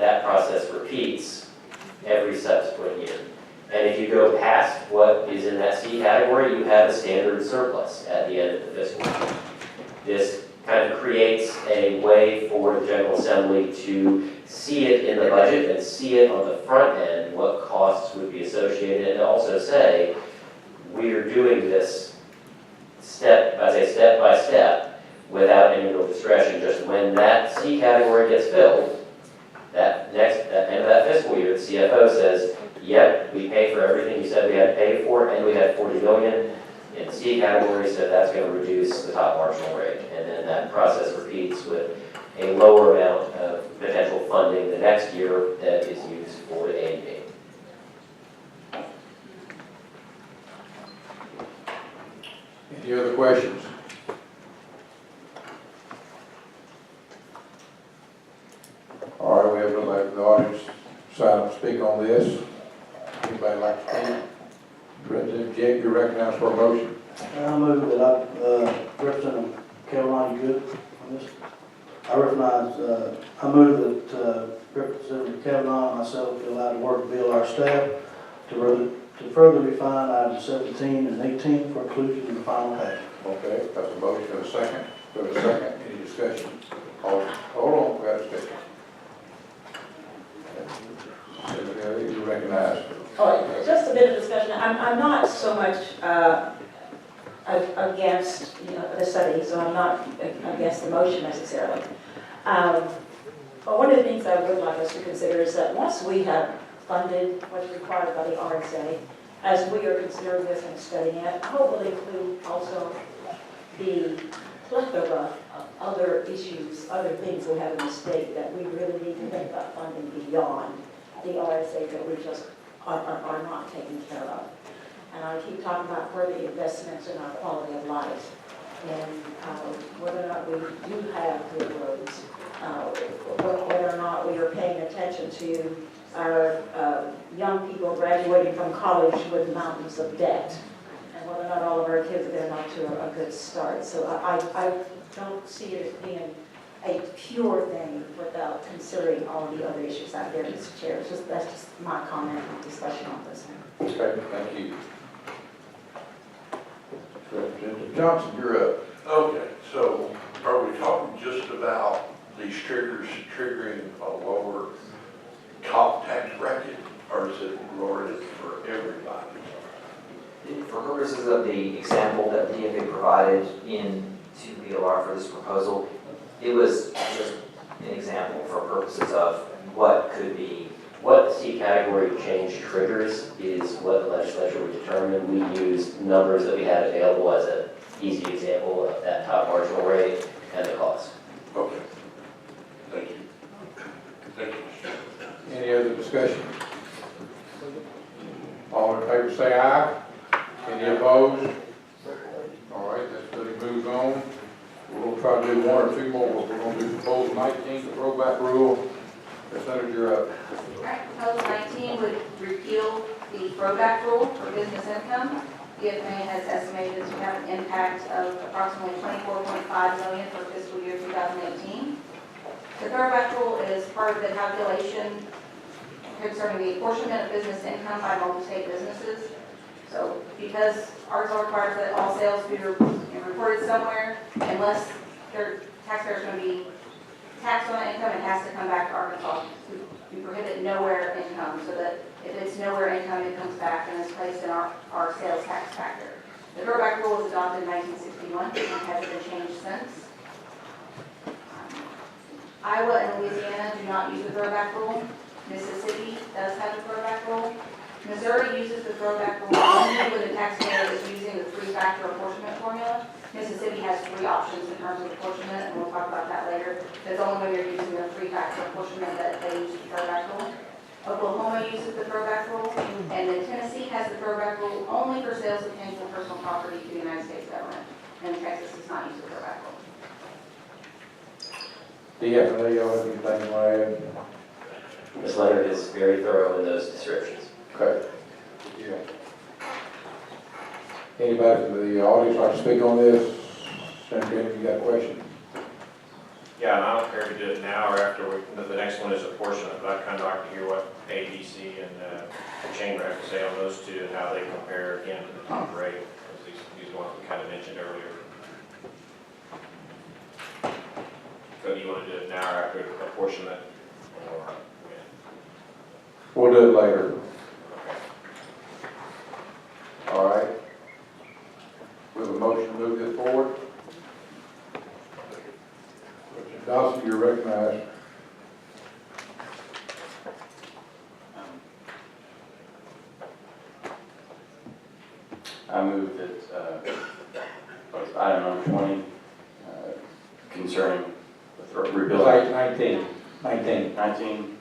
that process repeats every subsequent year. And if you go past what is in that C category, you have a standard surplus at the end of the fiscal year. This kind of creates a way for the General Assembly to see it in the budget and see it on the front end, what costs would be associated, and also say, we are doing this step by step, without any real discretion. Just when that C category gets filled, that end of that fiscal year, the CFO says, yep, we pay for everything you said we had to pay for, and we had 40 million in the C category, so that's going to reduce the top marginal rate. And then that process repeats with a lower amount of potential funding the next year that is used for the A&B. Any other questions? All right, we have nobody from the audience sign up to speak on this. Anybody like to speak? President Jake, you're recognized for a motion. I move that I represent Carolina Good on this. I move that Representative Kavanaugh and myself be allowed to work with Bill, our staff, to further refine items 17 and 18 for inclusion in the final package. Okay, that's a motion and a second. Do we have a second? Any discussion? Hold on, we got a discussion. You recognize. Oh, just a bit of discussion. I'm not so much against the study, so I'm not against the motion necessarily. But one of the things I would like us to consider is that once we have funded what's required by the RSA, as we are considering this and studying it, I hope will include also the plethora of other issues, other things we have in the state that we really need to think about funding beyond the RSA that we just are not taken care of. And I keep talking about further investments in our quality of life and whether or not we do have good roads, whether or not we are paying attention to our young people graduating from college with mountains of debt, and whether or not all of our kids are getting off to a good start. So I don't see it as being a pure thing without considering all the other issues out there, Mr. Chair. That's just my comment and discussion on this. Okay, thank you. Representative Johnson, you're up. Okay, so are we talking just about these triggers triggering a lower top tax bracket, or is it lowered for everybody? For purposes of the example that the DFA provided in to BLR for this proposal, it was just an example for purposes of what could be. What the C category change triggers is what the legislature would determine. We used numbers that we had available as an easy example of that top marginal rate and the cost. Okay, thank you. Thank you. Any other discussion? All in favor say aye. Any opposed? All right, that's good. It moves on. We're going to try to do one or two more. We're going to do proposal 19, the throwback rule. Senator, you're up. All right, proposal 19 would repeal the throwback rule for business income. DFA has estimated to have an impact of approximately $24.5 million for fiscal year 2018. The throwback rule is part of the calculation concerning the apportionment of business income by multi-state businesses. So because Arkansas requires that all sales be reported somewhere, unless their taxpayer is going to be taxed on income, it has to come back to Arkansas. We prohibit nowhere income, so that if it's nowhere income, it comes back and is placed in our sales tax factor. The throwback rule was adopted in 1961 and hasn't been changed since. Iowa and Louisiana do not use the throwback rule. Mississippi does have the throwback rule. Missouri uses the throwback rule only when the taxpayer is using the three-factor apportionment formula. Mississippi has three options in terms of apportionment, and we'll talk about that later. It's only when you're using the three-factor apportionment that they use the throwback rule. Oklahoma uses the throwback rule, and then Tennessee has the throwback rule only for sales of tangible personal property to the United States government, and Texas does not use the throwback rule. DFA, y'all have anything you want to add? Ms. Leonard is very thorough in those descriptions. Okay. Yeah. Anybody from the audience like to speak on this? Senator, you got a question? Yeah, and I don't care if we do it now or after the next one is apportionment, but I'd kind of like to hear what ABC and the chamber have to say on those two and how they compare again to the top rate, as these ones we kind of mentioned earlier. So do you want to do it now or after apportionment or when? We'll do it later. All right. We have a motion to move this forward. Mr. Dawson, you're recognized. I move that, item number 20, concerning the rebuilding. Like 19. 19,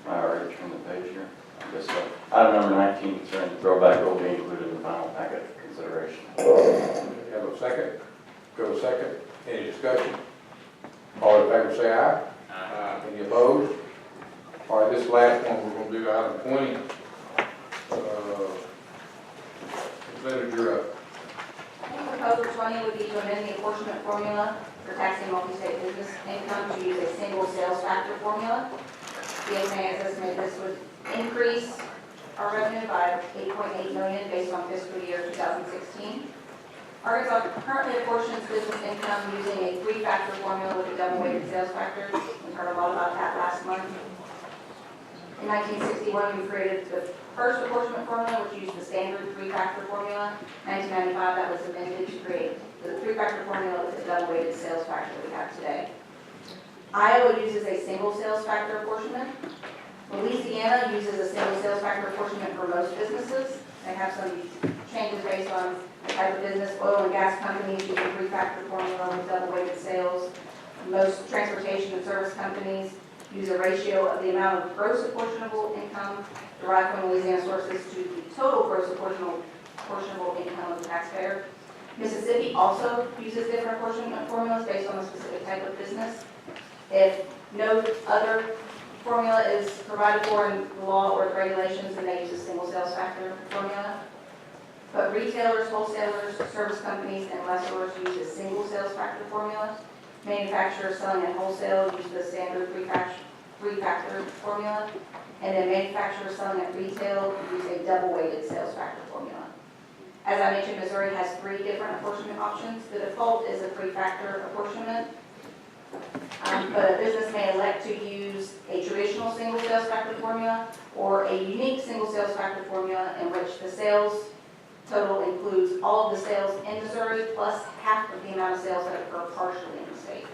I already turned the page here. I guess so. Item number 19, concerning the throwback will be included in the final packet consideration. Have a second? Go a second. Any discussion? All in favor say aye. Aye. Any opposed? All right, this last one, we're gonna do item 20. Leonard, you're up. Proposal 20 would be to amend the apportionment formula for taxing multi-state business income to use a single sales factor formula. The FMA has estimated this would increase our revenue by $8.8 million based on fiscal year 2016. Arkansas currently apportions business income using a three-factor formula with a double-weighted sales factor. We heard a lot about that last month. In 1961, we created the first apportionment formula, which used the standard three-factor formula. 1995, that was amended to create the three-factor formula with the double-weighted sales factor that we have today. Iowa uses a single sales factor apportionment. Louisiana uses a single sales factor apportionment for most businesses. They have some changes based on the type of business. Oil and gas companies use a three-factor formula with double-weighted sales. Most transportation and service companies use a ratio of the amount of gross apportionable income derived from Louisiana sources to the total gross apportionable income of the taxpayer. Mississippi also uses different apportionment formulas based on a specific type of business. If no other formula is provided for in the law or the regulations, then they use a single sales factor formula. But retailers, wholesalers, service companies, and lessors use a single sales factor formula. Manufacturers selling at wholesale use the standard three-factor formula. And then manufacturers selling at retail use a double-weighted sales factor formula. As I mentioned, Missouri has 3 different apportionment options. The default is a three-factor apportionment. But a business may elect to use a traditional single sales factor formula or a unique single sales factor formula in which the sales total includes all of the sales in Missouri plus half of the amount of sales that occur partially in the state.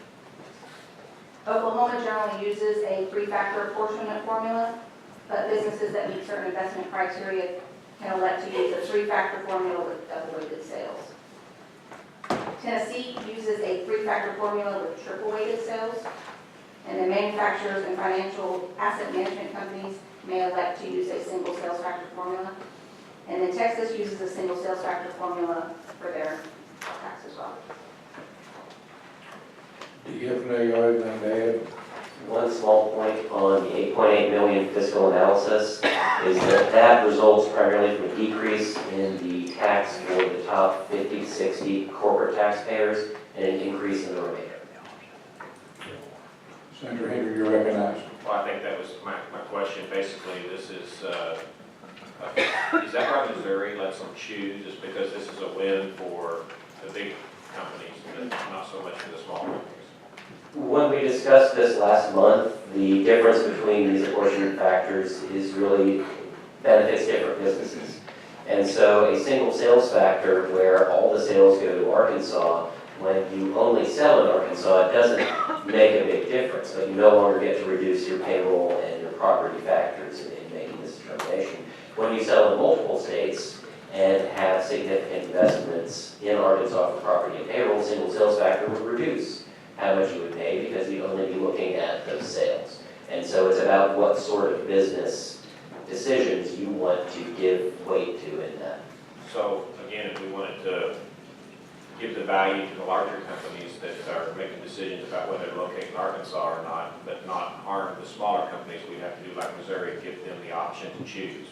Oklahoma generally uses a three-factor apportionment formula, but businesses that meet certain investment criteria can elect to use a three-factor formula with double-weighted sales. Tennessee uses a three-factor formula with triple-weighted sales, and then manufacturers and financial asset management companies may elect to use a single sales factor formula. And then Texas uses a single sales factor formula for their tax as well. Do you have any other thing to add? One small point on the 8.8 million fiscal analysis is that results primarily from a decrease in the tax for the top 50 to 60 corporate taxpayers and an increase in the remainder. Senator Henry, you're recognized. Well, I think that was my question. Basically, this is that why Missouri lets them choose? Is because this is a win for the big companies, but not so much for the small companies? When we discussed this last month, the difference between these apportionment factors is really benefits different businesses. And so a single sales factor where all the sales go to Arkansas, when you only sell in Arkansas, it doesn't make a big difference, but you no longer get to reduce your payroll and your property factors in making this determination. When you sell in multiple states and have significant investments in Arkansas for property and payroll, single sales factor would reduce how much you would pay because you'd only be looking at those sales. And so it's about what sort of business decisions you want to give weight to in that. So again, if we wanted to give the value to the larger companies that are making decisions about whether to locate in Arkansas or not, but not harm the smaller companies, we'd have to do like Missouri, give them the option to choose.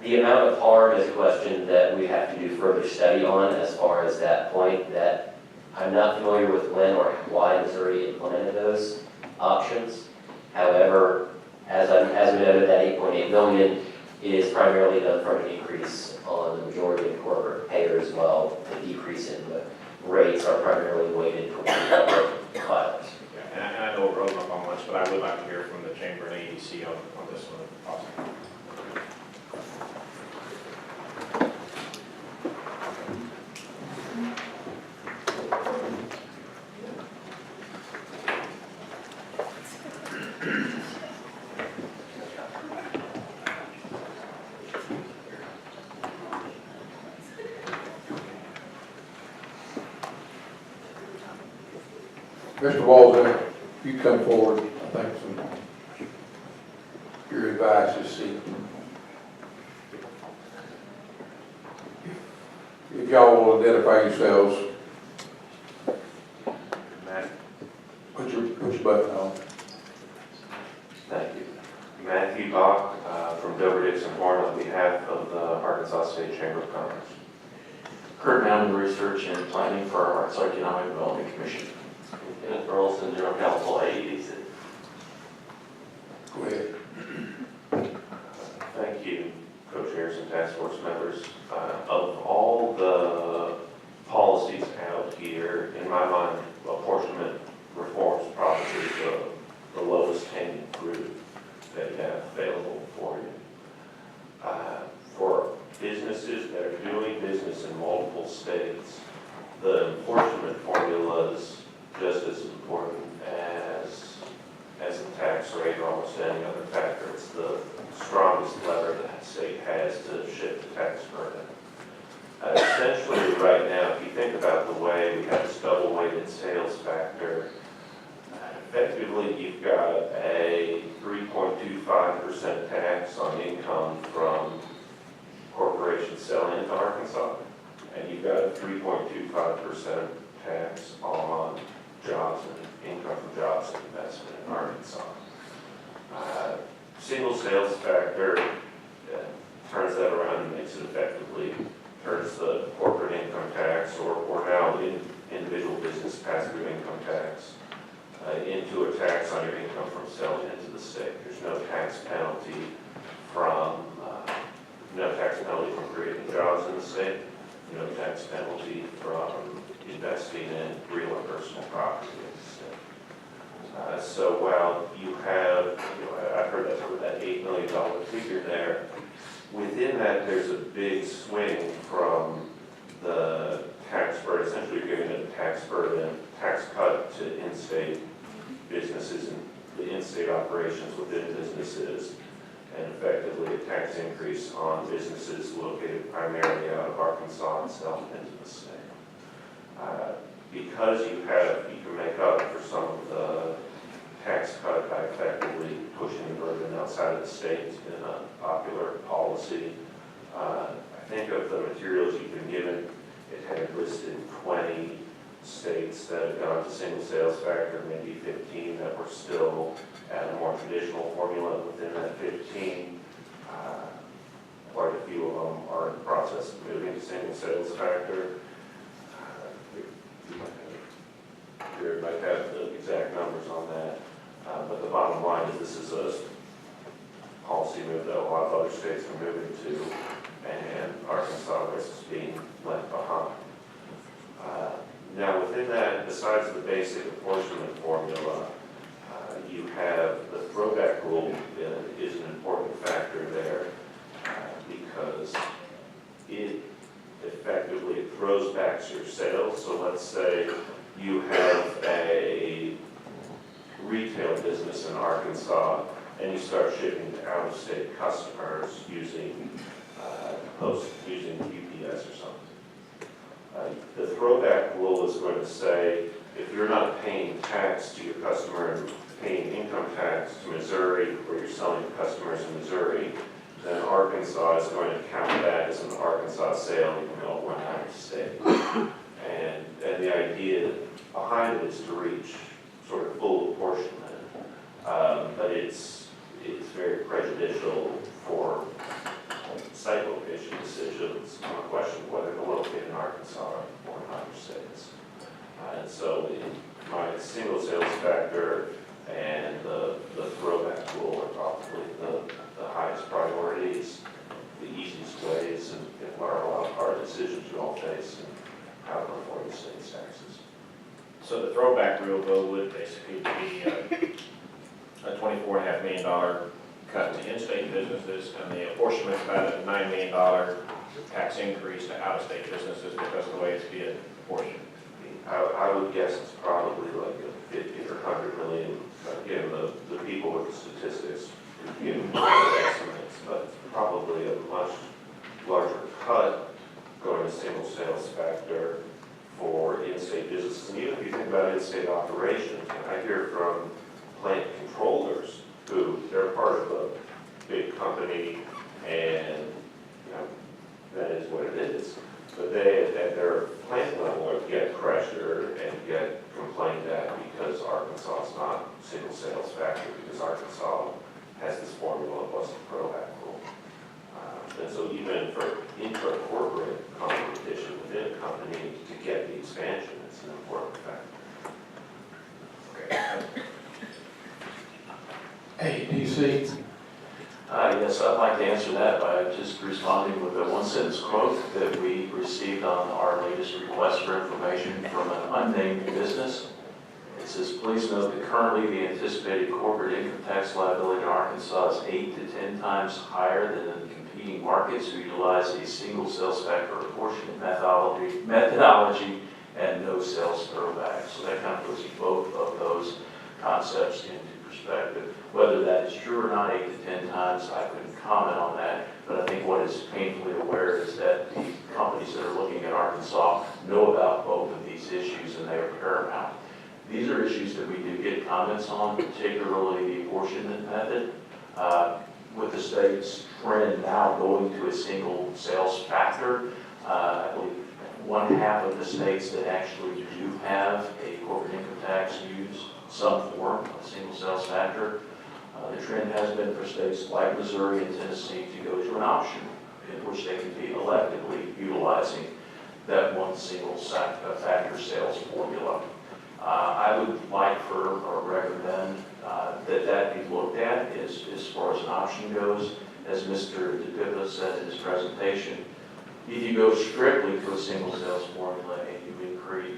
The amount of harm is a question that we have to do further study on as far as that point. That I'm not familiar with when or why Missouri implemented those options. However, as we noted, that 8.8 million is primarily done from an increase on the majority of corporate payers, while the decrease in the rates are primarily weighted towards the public filers. Yeah, and I know we're rolling up on lunch, but I would like to hear from the chamber and AEC on this one, if possible. Mr. Walden, you come forward, I think your advice is seeking. If y'all will identify yourselves, put your button on. Thank you. Matthew Bach from Dover Dixon Horn on behalf of the Arkansas State Chamber of Commerce. Kurt Mountain Research and Planning for our Arts Economic Development Commission. Kenneth Burleson, General Counsel, AEDC. Go ahead. Thank you, co-chairs and task force members. Of all the policies out here, in my mind, apportionment reform is probably the lowest hanging fruit that you have available for you. For businesses that are doing business in multiple states, the apportionment formula is just as important as the tax rate or almost any other factor. It's the strongest lever that state has to shift the tax burden. Essentially, right now, if you think about the way we have this double-weighted sales factor, effectively you've got a 3.25% tax on income from corporations selling into Arkansas, and you've got a 3.25% tax on jobs and income from jobs and investment in Arkansas. Single sales factor turns that around and makes it effectively, turns the corporate income tax or now individual business pass-through income tax into a tax on your income from selling into the state. There's no tax penalty from creating jobs in the state, no tax penalty from investing in real and personal property in the state. So while you have, I've heard that $8 million figure there, within that there's a big swing from the tax burden. Essentially you're giving a tax burden, tax cut to in-state businesses and the in-state operations within businesses, and effectively a tax increase on businesses located primarily out of Arkansas and selling into the state. Because you can make up for some of the tax cut by effectively pushing the burden outside of the state. It's been a popular policy. I think of the materials you've been given, it had listed 20 states that had gone to single sales factor, maybe 15 that were still at a more traditional formula. Within that 15, quite a few of them are in the process of moving to single sales factor. You might have the exact numbers on that, but the bottom line is this is a policy move that a lot of other states are moving to, and Arkansas is being left behind. Now within that, besides the basic apportionment formula, you have the throwback rule is an important factor there because it effectively throws back your sales. So let's say you have a retail business in Arkansas and you start shipping to out-of-state customers using UPS or something. The throwback rule is going to say if you're not paying tax to your customer and paying income tax to Missouri, where you're selling to customers in Missouri, then Arkansas is going to count that as an Arkansas sale, even though it went out of state. And the idea behind it is to reach sort of full apportionment, but it's very prejudicial for site location decisions on a question of whether to locate in Arkansas or in other states. decisions you all face and how to reform the state's taxes. So the throwback rule, Bill, would basically be a $24.5 million cut to in-state businesses, and the apportionment about a $9 million tax increase to out-of-state businesses because of the way it's being apportioned. I would guess it's probably like a 50 or 100 million, again, the people with the statistics give estimates, but it's probably a much larger cut going to single sales factor for in-state businesses. And even if you think about in-state operations, I hear from plant controllers who, they're part of a big company and, you know, that is what it is. But they, at their plant level, get pressure and get complained at because Arkansas is not single sales factor, because Arkansas has this formula plus the throwback rule. And so even for intra-corporate competition within a company to get the expansion, it's an important factor. Okay. Hey, DC, Yes, I'd like to answer that by just responding with a one-sentence quote that we received on our latest request for information from an unnamed business. It says, please note that currently the anticipated corporate income tax liability in Arkansas is 8 to 10 times higher than in competing markets who utilize a single sales factor apportionment methodology and no sales throwback. So that kind of puts both of those concepts into perspective. Whether that is true or not, 8 to 10 times, I couldn't comment on that. But I think what is painfully aware is that the companies that are looking at Arkansas know about both of these issues, and they are paramount. These are issues that we do get comments on, particularly the apportionment method. With the state's trend now going to a single sales factor, I believe 1/2 of the states that actually do have a corporate income tax use some form of single sales factor. The trend has been for states like Missouri and Tennessee to go to an option in which they can be electively utilizing that one single factor sales formula. I would like for, or recommend, that be looked at as far as an option goes. As Mr. DePippa said in his presentation, if you go strictly to a single sales formula and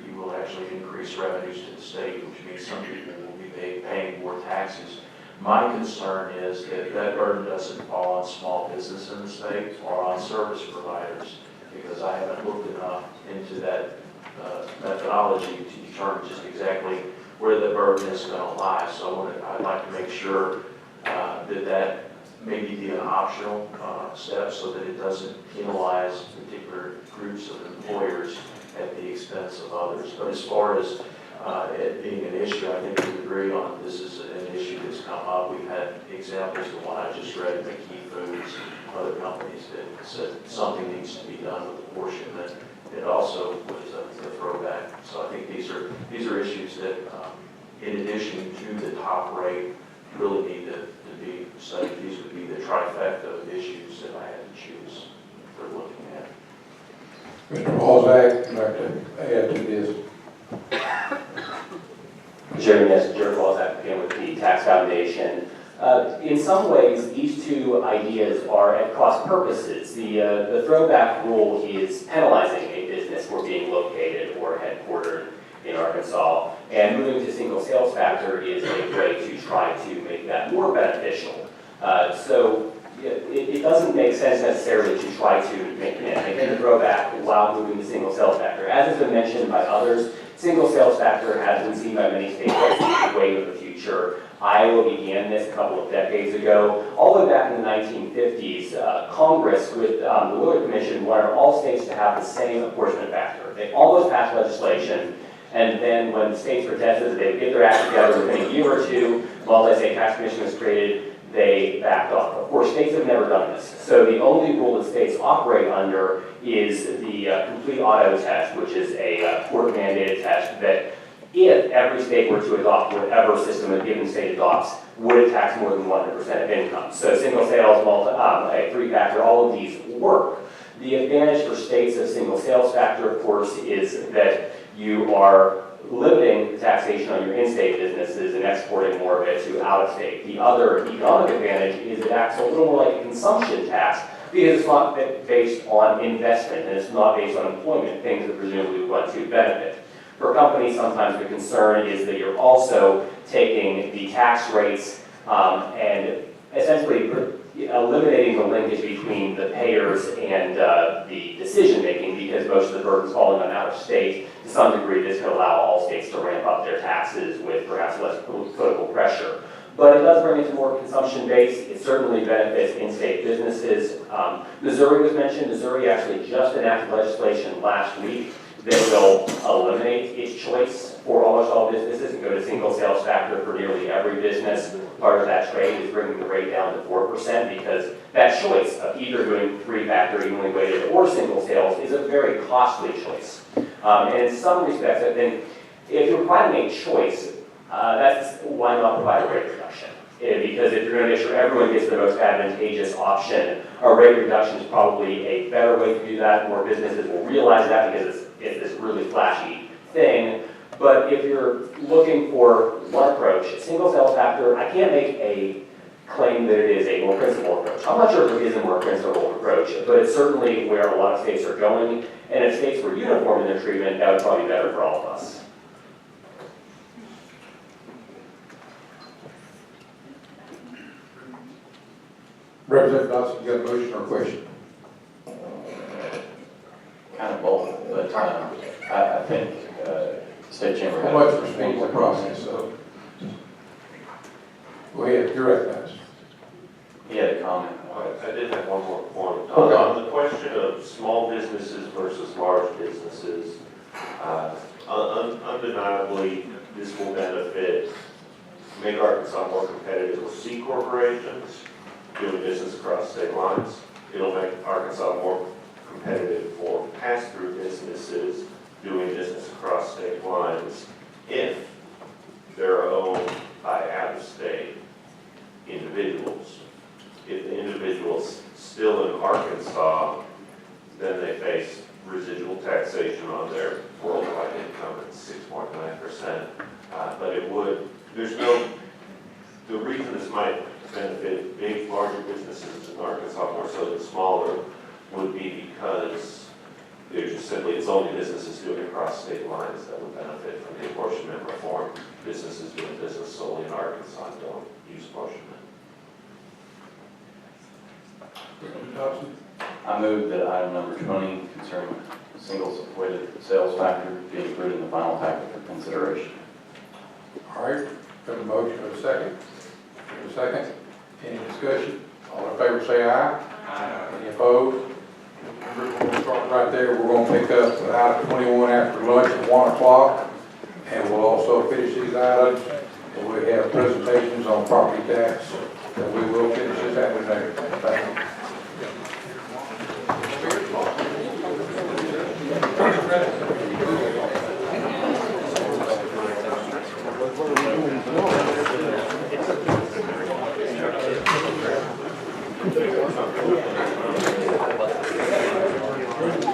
you will actually increase revenues to the state, which means some people will be paying more taxes. My concern is that that burden doesn't fall on small business in the state or on service providers, because I haven't looked enough into that methodology to determine just exactly where the burden is going to lie. So I'd like to make sure that maybe be an optional step so that it doesn't penalize particular groups of employers at the expense of others. But as far as it being an issue, I think we agree on this is an issue that's come up. We've had examples, the one I just read, McKee Foods, other companies that said something needs to be done with apportionment. It also was a throwback. So I think these are issues that, in addition to the top rate, really need to be studied. These would be the trifecta of issues that I had to choose for looking at. Mr. Balzac, I'd like to add to this. Chairman, yes, Jared Balzac again with the Tax Foundation. In some ways, these two ideas are at cross purposes. The throwback rule is penalizing a business for being located or headquartered in Arkansas, and moving to single sales factor is a way to try to make that more beneficial. So it doesn't make sense necessarily to try to make the throwback while moving to single sales factor. As has been mentioned by others, single sales factor has been seen by many states as the way of the future. Iowa began this a couple of decades ago. All the way back in the 1950s, Congress, with the Willard Commission, wanted all states to have the same apportionment factor. They almost passed legislation, and then when the states protested that they would get their act together within a year or two, multi-state tax commission was created, they backed off. Of course, states have never done this. So the only rule that states operate under is the complete auto test, which is a court-mandated test that if every state were to adopt whatever system a given state adopts, would it tax more than 100% of income. So single sales, a three-factor, all of these work. The advantage for states of single sales factor, of course, is that you are limiting the taxation on your in-state businesses and exporting more of it to out-of-state. The other economic advantage is it acts a little more like a consumption tax because it's not based on investment and it's not based on employment, things that presumably want to benefit. For companies, sometimes the concern is that you're also taking the tax rates and essentially eliminating the linkage between the payers and the decision-making because most of the burden's falling on out-of-state. To some degree, this could allow all states to ramp up their taxes with perhaps less political pressure. But it does bring it to more consumption-based. It certainly benefits in-state businesses. Missouri was mentioned. Missouri actually just enacted legislation last week that will eliminate its choice for almost all businesses and go to single sales factor for nearly every business. Part of that trade is bringing the rate down to 4% because that choice of either doing 3-factor evenly weighted or single sales is a very costly choice. And in some respects, I think if you're providing a choice, that's why not provide a rate reduction? Because if you're going to make sure everyone gets the most advantageous option, a rate reduction is probably a better way to do that. More businesses will realize that because it's this really flashy thing. But if you're looking for one approach, single sales factor, I can't make a claim that it is a more principled approach. I'm not sure if it is a more principled approach, but it's certainly where a lot of states are going. And if states were uniform in their treatment, that would probably be better for all of us. Representative Dawson, you got a motion or a question? Kind of both, but I think State Chamber. How much for speeding the process, so. Go ahead, you're recognized. He had a comment. I did have one more point. Okay. On the question of small businesses versus large businesses, undeniably, this will benefit, make Arkansas more competitive with C corporations doing business across state lines. It'll make Arkansas more competitive for pass-through businesses doing business across state lines if they're owned by out-of-state individuals. If the individual's still in Arkansas, then they face residual taxation on their worldwide income at 6.9%. But it would, the reason this might benefit big, larger businesses in Arkansas more so than smaller would be because there's just simply, it's only businesses doing across state lines that would benefit from the apportionment reform. Businesses doing business solely in Arkansas don't use apportionment. Dawson? I move that item number 20 concerning single weighted sales factor be included in the final packet for consideration. All right, got a motion and a second. A second. Any discussion? All in favor say aye. Aye. Any opposed? We'll start right there. We're going to pick up item 21 after lunch at 1 o'clock. And we'll also finish these items. And we have presentations on property tax that we will finish this afternoon. Thank you.